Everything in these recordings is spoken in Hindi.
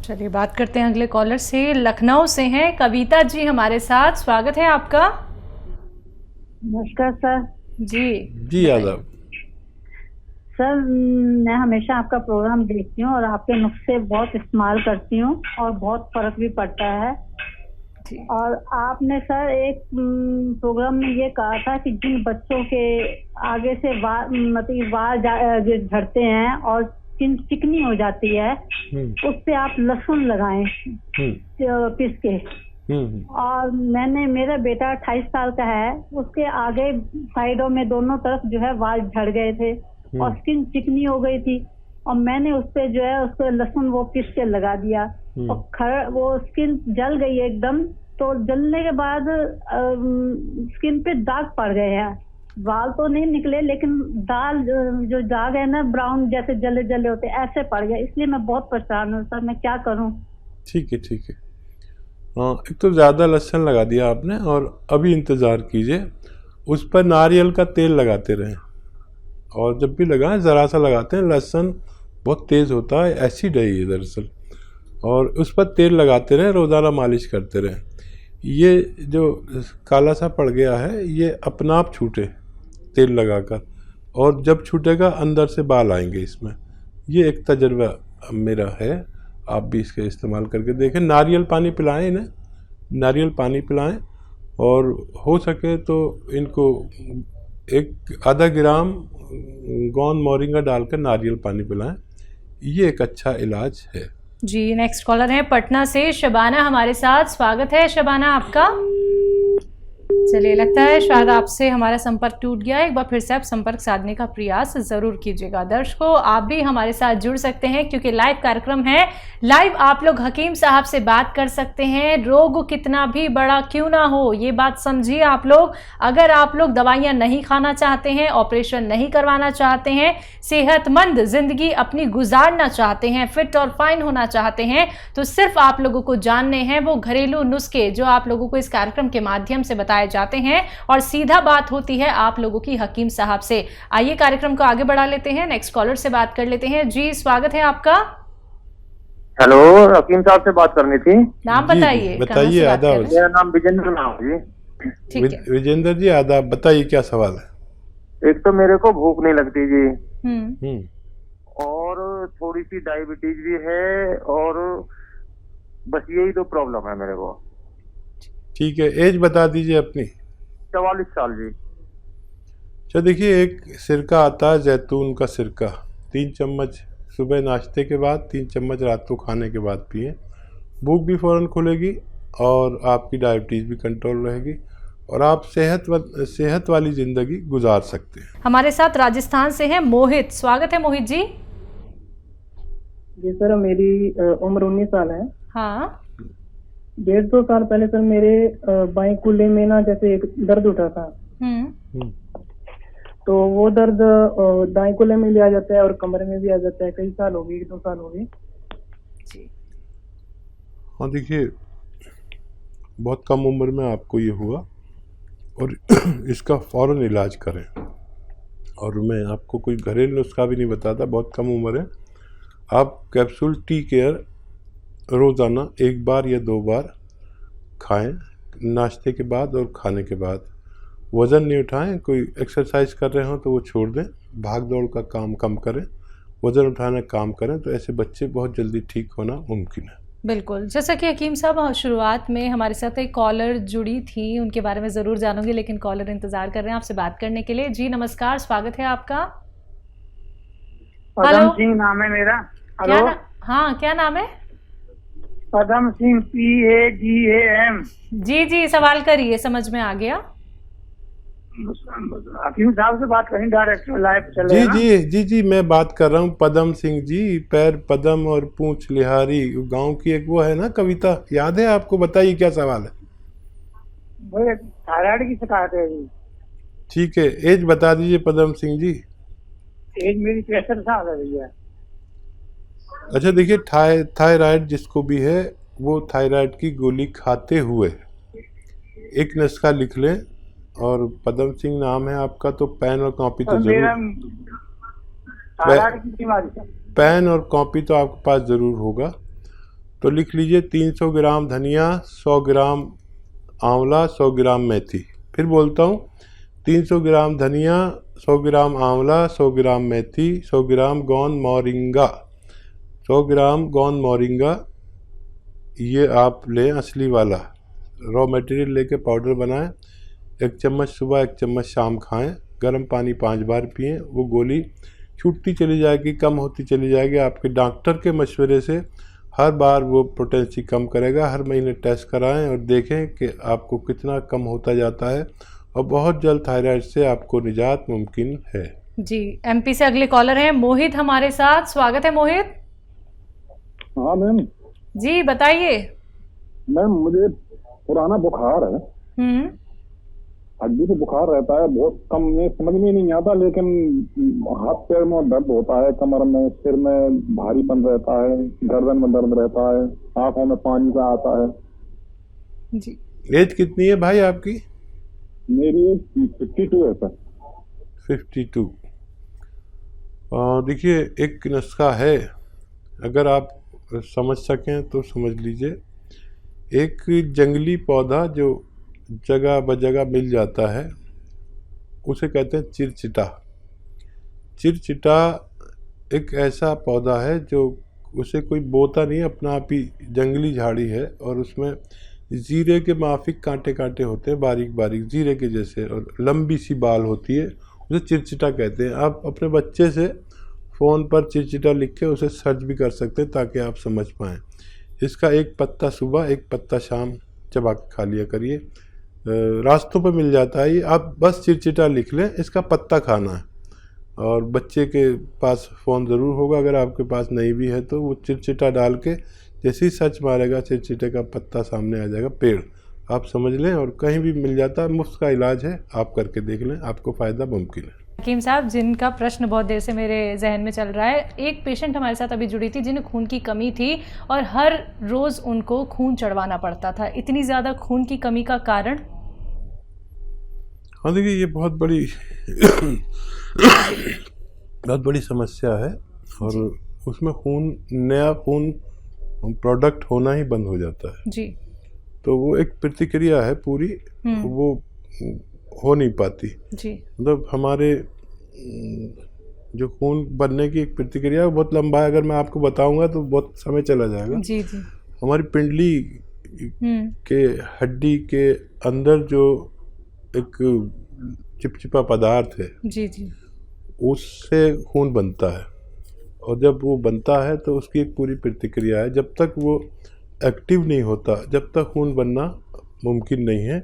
चलिए बात करते हैं अगले कॉलर से। लखनऊ से हैं कविता जी हमारे साथ, स्वागत है आपका। नमस्कार सर। जी आदाब। सर मैं हमेशा आपका प्रोग्राम देखती हूँ और आपके नुस्खे बहुत इस्तेमाल करती हूँ और बहुत फर्क भी पड़ता है। और आपने सर एक प्रोग्राम में ये कहा था कि जिन बच्चों के आगे से वाल झड़ते हैं और स्किन चिकनी हो जाती है उस पे आप लहसुन लगाएं पीस के। और मेरा बेटा 28 साल का है, उसके आगे साइडों में दोनों तरफ जो है वाल झड़ गए थे और स्किन चिकनी हो गई थी और मैंने उस पे जो है उसको लहसुन वो पीस के लगा दिया और वो स्किन जल गई एकदम। तो जलने के बाद स्किन पे दाग पड़ गए हैं, वाल तो नहीं निकले लेकिन जो दाग है ना ब्राउन जैसे जले जले होते ऐसे पड़ गए, इसलिए मैं बहुत परेशान हूँ सर, मैं क्या करूँ। ठीक है एक तो ज़्यादा लहसुन लगा दिया आपने और अभी इंतज़ार कीजिए, उस पर नारियल का तेल लगाते रहें और जब भी लगाएं ज़रा सा लगाते हैं। लहसुन बहुत तेज़ होता है, एसिड है ये दरअसल, और उस पर तेल लगाते रहें, रोज़ाना मालिश करते रहें। ये जो काला सा पड़ गया है ये अपना आप छूटे तेल लगाकर, और जब छूटेगा अंदर से बाल आएंगे इसमें। ये एक तजर्बा मेरा है, आप भी इसका इस्तेमाल करके देखें। नारियल पानी पिलाएं इन्हें, नारियल पानी पिलाएं और हो सके तो इनको आधा ग्राम गौंद मोरिंगा डालकर नारियल पानी पिलाएं, ये एक अच्छा इलाज है। जी नेक्स्ट कॉलर है पटना से शबाना हमारे साथ, स्वागत है शबाना आपका। चलिए लगता है शायद आपसे हमारा संपर्क टूट गया, एक बार फिर से आप संपर्क साधने का प्रयास जरूर कीजिएगा। दर्शकों आप भी हमारे साथ जुड़ सकते हैं क्योंकि लाइव कार्यक्रम है, लाइव आप लोग हकीम साहब से बात कर सकते हैं। रोग कितना भी बड़ा क्यों ना हो ये बात समझिए आप लोग। अगर आप लोग दवाइयां नहीं खाना चाहते हैं, ऑपरेशन नहीं करवाना चाहते हैं, सेहतमंद जिंदगी अपनी गुजारना चाहते हैं, फिट और फाइन होना चाहते हैं, तो सिर्फ आप लोगों को जानने हैं वो घरेलू नुस्खे जो आप लोगों को इस कार्यक्रम के माध्यम से बताए जाते हैं और सीधा बात होती है आप लोगों की हकीम साहब से। आइए कार्यक्रम को आगे बढ़ा लेते हैं, नेक्स्ट कॉलर से बात कर लेते हैं। जी स्वागत है आपका। हेलो, हकीम साहब से बात करनी थी। नाम बताइए। बताइए। आदाब। मेरा नाम विजेंद्र नाम जी। ठीक है विजेंद्र जी आदाब, बताइए क्या सवाल है। एक तो मेरे को भूख नहीं लगती जी, और थोड़ी सी डायबिटीज भी है, और बस यही दो प्रॉब्लम है मेरे को। ठीक है, एज बता दीजिए अपनी। 44 साल जी। अच्छा देखिए, एक सिरका आता है जैतून का सिरका, 3 चम्मच सुबह नाश्ते के बाद, 3 चम्मच रात को खाने के बाद पिए। भूख भी फ़ौरन खुलेगी और आपकी डायबिटीज़ भी कंट्रोल रहेगी और आप सेहत वाली ज़िंदगी गुजार सकते हैं। हमारे साथ राजस्थान से हैं मोहित, स्वागत है मोहित जी। जी सर, मेरी उम्र 19 साल है। हाँ 1.5-2 साल पहले सर मेरे बाएं कूल्हे में ना जैसे एक दर्द उठा था। तो वो दर्द दाएं कूल्हे में भी आ जाता है और कमरे में भी आ जाता है। कई साल हो गए, 2 साल हो गए। हाँ देखिए, बहुत कम उम्र में आपको ये हुआ और इसका फ़ौरन इलाज करें। और मैं आपको कोई घरेलू नुस्खा भी नहीं बताता, बहुत कम उम्र है। आप कैप्सूल टी केयर रोज़ाना 1 बार या 2 बार खाएं, नाश्ते के बाद और खाने के बाद। वज़न नहीं उठाएं, कोई एक्सरसाइज कर रहे हो तो वो छोड़ दें, भाग दौड़ का काम कम करें, वज़न उठाने का काम करें, तो ऐसे बच्चे बहुत जल्दी ठीक होना मुमकिन है। बिल्कुल, जैसा कि हकीम साहब शुरुआत में हमारे साथ एक कॉलर जुड़ी थी, उनके बारे में ज़रूर जानूंगी, लेकिन कॉलर इंतज़ार कर रहे हैं आपसे बात करने के लिए। जी नमस्कार, स्वागत है आपका। पदम सिंह नाम है मेरा। हेलो, हाँ क्या नाम है? पदम सिंह, PADAM। जी सवाल करिए, समझ में आ गया। हकीम साहब से बात करें, डायरेक्ट लाइव चल रहा है। जी मैं बात कर रहा हूँ पदम सिंह जी। पैर पदम और पूंछ लिहारी, गांव की एक वो है ना कविता, याद है आपको? बताइए क्या सवाल है। मुझे थायराइड की शिकायत है जी। ठीक है, एज बता दीजिए पदम सिंह जी। एज मेरी 63 साल है भैया। अच्छा देखिए, थायराइड जिसको भी है वो थायराइड की गोली खाते हुए एक नुस्खा लिख लें, और पदम सिंह नाम है आपका, तो पेन और कॉपी तो जरूर, पेन और कॉपी तो आपके पास ज़रूर होगा। तो लिख लीजिए 300 ग्राम धनिया, 100 ग्राम आंवला, 100 ग्राम मेथी। फिर बोलता हूँ 300 ग्राम धनिया, 100 ग्राम आंवला, 100 ग्राम मेथी, 100 ग्राम गोंद मोरिंगा, 100 ग्राम गोंद मोरिंगा। ये आप लें असली वाला, रॉ मटेरियल लेके पाउडर बनाएं। 1 चम्मच सुबह, 1 चम्मच शाम खाएं। गर्म पानी 5 बार पिएं। वो गोली छूटती चली जाएगी, कम होती चली जाएगी। आपके डॉक्टर के मशवरे से हर बार वो पोटेंसी कम करेगा। हर महीने टेस्ट कराएं और देखें कि आपको कितना कम होता जाता है, और बहुत जल्द थायराइड से आपको निजात मुमकिन है। जी, एमपी से अगले कॉलर हैं मोहित हमारे साथ। स्वागत है मोहित। हाँ मैम जी बताइए। मैम, मुझे पुराना बुखार है, हड्डी पे बुखार रहता है, बहुत कम, में समझ में नहीं आता, लेकिन हाथ पैर में दर्द होता है, कमर में, सिर में भारीपन रहता है, गर्दन में दर्द रहता है, आंखों में पानी सा आता है। जी, एज कितनी है भाई आपकी? मेरी 52 है सर। 52। देखिए, एक नुस्खा है, अगर आप समझ सकें तो समझ लीजिए। एक जंगली पौधा जो जगह बजगह मिल जाता है, उसे कहते हैं चिरचिटा। चिरचिटा एक ऐसा पौधा है जो उसे कोई बोता नहीं, अपना आप ही जंगली झाड़ी है, और उसमें जीरे के माफिक कांटे कांटे होते हैं, बारीक बारीक जीरे के जैसे, और लंबी सी बाल होती है, उसे चिरचिटा कहते हैं। आप अपने बच्चे से फ़ोन पर चिरचिटा लिख के उसे सर्च भी कर सकते हैं ताकि आप समझ पाएँ। इसका एक पत्ता सुबह, एक पत्ता शाम चबा के खा लिया करिए। रास्तों पर मिल जाता है ये, आप बस चिरचिटा लिख लें, इसका पत्ता खाना है। और बच्चे के पास फ़ोन ज़रूर होगा, अगर आपके पास नहीं भी है तो वो चिरचिटा डाल के जैसे ही सर्च मारेगा, चिरचिटे का पत्ता सामने आ जाएगा, पेड़, आप समझ लें। और कहीं भी मिल जाता है, मुफ्त का इलाज है, आप करके देख लें, आपको फ़ायदा मुमकिन है। हकीम साहब, जिनका प्रश्न बहुत देर से मेरे जहन में चल रहा है, एक पेशेंट हमारे साथ अभी जुड़ी थी जिन्हें खून की कमी थी और हर रोज़ उनको खून चढ़वाना पड़ता था। इतनी ज़्यादा खून की कमी का कारण? हाँ देखिए, ये बहुत बड़ी बहुत बड़ी समस्या है, और उसमें खून, नया खून प्रोडक्ट होना ही बंद हो जाता है जी। तो वो एक प्रतिक्रिया है पूरी, वो हो नहीं पाती जी। मतलब हमारे जो खून बनने की एक प्रतिक्रिया बहुत लंबा है, अगर मैं आपको बताऊंगा तो बहुत समय चला जाएगा। जी जी। हमारी पिंडली के हड्डी के अंदर जो एक चिपचिपा पदार्थ है, जी जी, उससे खून बनता है, और जब वो बनता है तो उसकी एक पूरी प्रतिक्रिया है। जब तक वो एक्टिव नहीं होता, जब तक खून बनना मुमकिन नहीं है,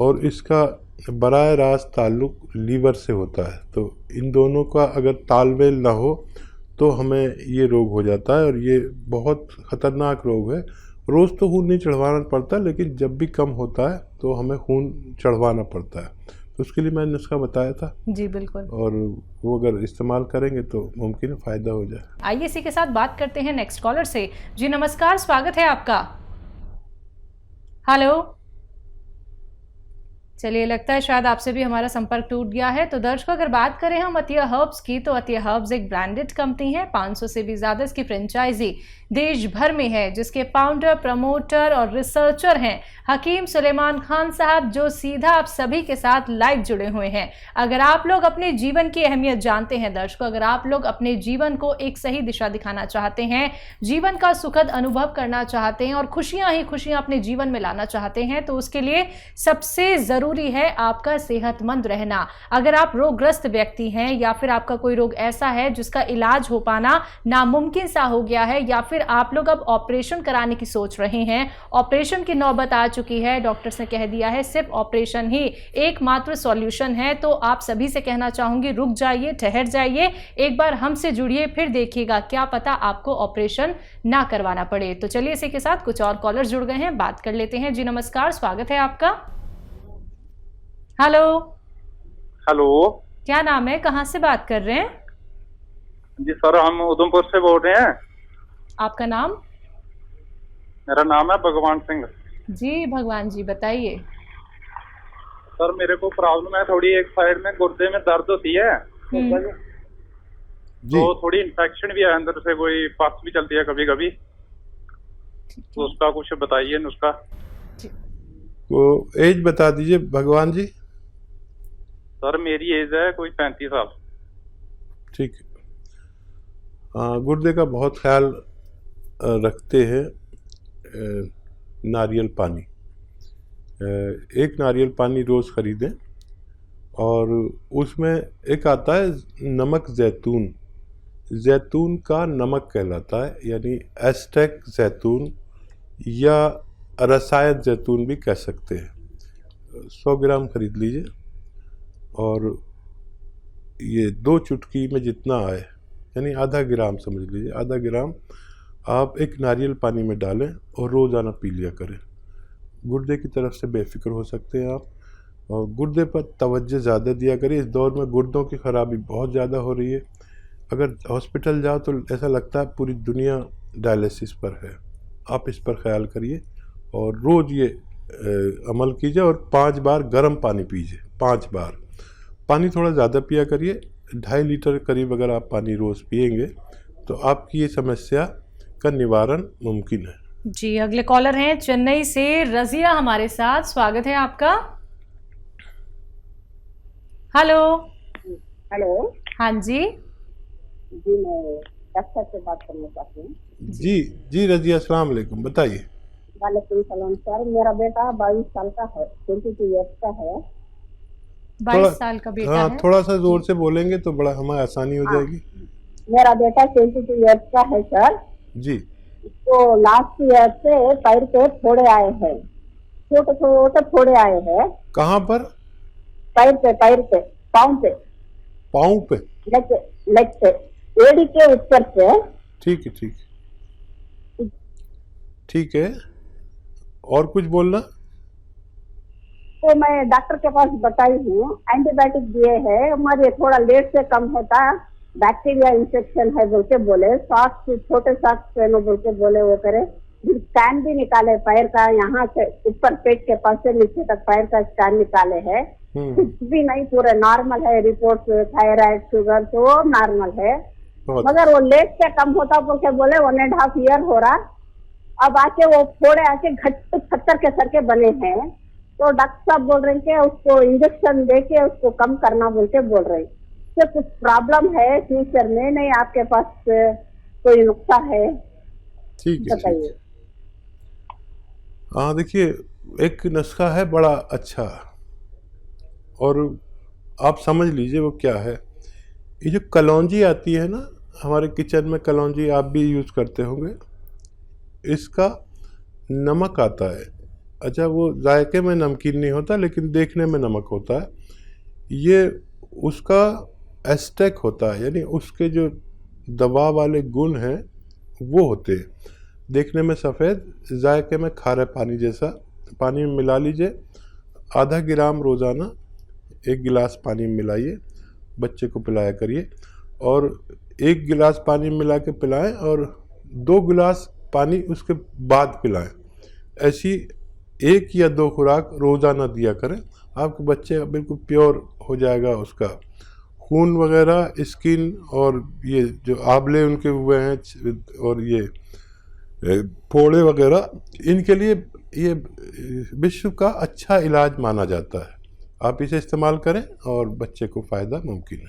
और इसका बराह रास्त ताल्लुक लीवर से होता है। तो इन दोनों का अगर तालमेल ना हो तो हमें ये रोग हो जाता है, और ये बहुत ख़तरनाक रोग है। रोज़ तो खून नहीं चढ़वाना पड़ता, लेकिन जब भी कम होता है तो हमें खून चढ़वाना पड़ता है। तो उसके लिए मैंने नुस्खा बताया था। जी बिल्कुल, और वो अगर इस्तेमाल करेंगे तो मुमकिन फ़ायदा हो जाए। आइए इसी के साथ बात करते हैं नेक्स्ट कॉलर से। जी नमस्कार, स्वागत है आपका। हेलो, चलिए लगता है शायद आपसे भी हमारा संपर्क टूट गया है। तो दर्शकों, अगर बात करें हम अतिया हर्ब्स की, तो अतिया हर्ब्स एक ब्रांडेड कंपनी है। 500 से भी ज़्यादा इसकी फ्रेंचाइजी देश भर में है, जिसके फाउंडर, प्रमोटर और रिसर्चर हैं हकीम सुलेमान खान साहब, जो सीधा आप सभी के साथ लाइव जुड़े हुए हैं। अगर आप लोग अपने जीवन की अहमियत जानते हैं दर्शकों, अगर आप लोग अपने जीवन को एक सही दिशा दिखाना चाहते हैं, जीवन का सुखद अनुभव करना चाहते हैं और खुशियां ही खुशियां अपने जीवन में लाना चाहते हैं, तो उसके लिए सबसे ज़रूरी है आपका सेहतमंद रहना। अगर आप रोगग्रस्त व्यक्ति हैं, या फिर आपका कोई रोग ऐसा है जिसका इलाज हो पाना नामुमकिन सा हो गया है, या फिर आप लोग अब ऑपरेशन कराने की सोच रहे हैं, ऑपरेशन की नौबत आ चुकी है, डॉक्टर्स ने कह दिया है सिर्फ ऑपरेशन ही एकमात्र सॉल्यूशन है, तो आप सभी से कहना चाहूंगी, रुक जाइए, ठहर जाइए, एक बार हमसे जुड़िए, फिर देखिएगा, क्या पता आपको ऑपरेशन ना करवाना पड़े। तो चलिए इसी के साथ कुछ और कॉलर जुड़ गए हैं, बात कर लेते हैं। जी नमस्कार, स्वागत है आपका। हेलो। हेलो, क्या नाम है, कहाँ से बात कर रहे हैं? जी सर, हम उधमपुर से बोल रहे हैं। आपका नाम? मेरा नाम है भगवान सिंह। जी भगवान जी, बताइए। सर मेरे को प्रॉब्लम है थोड़ी, एक साइड में गुर्दे में दर्द होती है, तो थोड़ी इन्फेक्शन भी है अंदर से, कोई पस भी चलती है कभी कभी। तो उसका कुछ बताइए नुस्खा। वो एज बता दीजिए भगवान जी। सर मेरी एज है कोई 35 साल। ठीक है। गुर्दे का बहुत ख्याल रखते हैं नारियल पानी। एक नारियल पानी रोज़ ख़रीदें और उसमें एक आता है नमक जैतून। जैतून का नमक कहलाता है, यानी एस्टेक जैतून या रसायन जैतून भी कह सकते हैं। 100 ग्राम खरीद लीजिए और ये 2 चुटकी में जितना आए, यानी आधा ग्राम समझ लीजिए, आधा ग्राम आप एक नारियल पानी में डालें और रोज़ाना पी लिया करें। गुर्दे की तरफ से बेफिक्र हो सकते हैं आप, और गुर्दे पर तवज्जो ज़्यादा दिया करें। इस दौर में गुर्दों की ख़राबी बहुत ज़्यादा हो रही है। अगर हॉस्पिटल जाओ तो ऐसा लगता है पूरी दुनिया डायलिसिस पर है। आप इस पर ख्याल करिए और रोज़ ये अमल कीजिए और 5 बार गर्म पानी पीजिए। 5 बार पानी थोड़ा ज़्यादा पिया करिए। 2.5 लीटर करीब अगर आप पानी रोज़ पिएंगे तो आपकी ये समस्या का निवारण मुमकिन है। जी, अगले कॉलर हैं चेन्नई से रजिया हमारे साथ। स्वागत है आपका। हेलो। हेलो। हाँ जी। जी मैं डॉक्टर से बात करना चाहती हूँ। जी रजिया, अस्सलाम वालेकुम, बताइए। वालेकुम सलाम सर। मेरा बेटा 22 साल का है, 22 ईयर्स का है। 22 साल का बेटा हाँ, है। थोड़ा सा जोर से बोलेंगे तो बड़ा हमें आसानी हो जाएगी। मेरा बेटा 22 ईयर्स का है सर जी। तो लास्ट ईयर से पैर पे फोड़े आए हैं, छोटे छोटे फोड़े आए हैं। कहाँ पर? पैर पे, पाँव पे। पाँव पे? लेग पे, एड़ी के ऊपर से। ठीक है, ठीक है। और कुछ बोलना? तो मैं डॉक्टर के पास बताई हूँ, एंटीबायोटिक दिए हैं, मगर थोड़ा लेट से कम होता, बैक्टीरिया इंफेक्शन है बोल के बोले। सॉक्स, छोटे सॉक्स पहनो बोल के बोले, वो करे। स्कैन भी निकाले पैर का, यहाँ से ऊपर पेट के पास से नीचे तक पैर का स्कैन निकाले है। कुछ भी नहीं, पूरे नॉर्मल है रिपोर्ट। थायराइड, शुगर तो वो नॉर्मल है, मगर वो लेट से कम होता बोल के बोले। 1.5 ईयर हो रहा। अब आके वो फोड़े आके घट पत्थर के सर के बने हैं। तो डॉक्टर साहब बोल रहे हैं कि उसको इंजेक्शन दे के उसको कम करना बोल के बोल रहे हैं। तो कुछ प्रॉब्लम है फ्यूचर में? नहीं, आपके पास कोई नुस्खा है? ठीक है, बताइए। हाँ, देखिए एक नुस्खा है बड़ा अच्छा, और आप समझ लीजिए वो क्या है। ये जो कलौंजी आती है ना, हमारे किचन में कलौंजी आप भी यूज़ करते होंगे। इसका नमक आता है। अच्छा, वो जायके में नमकीन नहीं होता लेकिन देखने में नमक होता है। ये उसका एस्टेक होता है, यानी उसके जो दवा वाले गुण हैं वो होते हैं। देखने में सफ़ेद, जायके में खारे पानी जैसा। पानी में मिला लीजिए, आधा ग्राम रोज़ाना 1 गिलास पानी में मिलाइए, बच्चे को पिलाया करिए। और 1 गिलास पानी में मिला के पिलाएं और 2 गिलास पानी उसके बाद पिलाएं। ऐसी 1 या 2 खुराक रोज़ाना दिया करें। आपके बच्चे बिल्कुल प्योर हो जाएगा, उसका खून वगैरह, स्किन और ये जो आबले उनके हुए हैं और ये फोड़े वगैरह, इनके लिए ये विश्व का अच्छा इलाज माना जाता है। आप इसे इस्तेमाल करें और बच्चे को फ़ायदा मुमकिन है।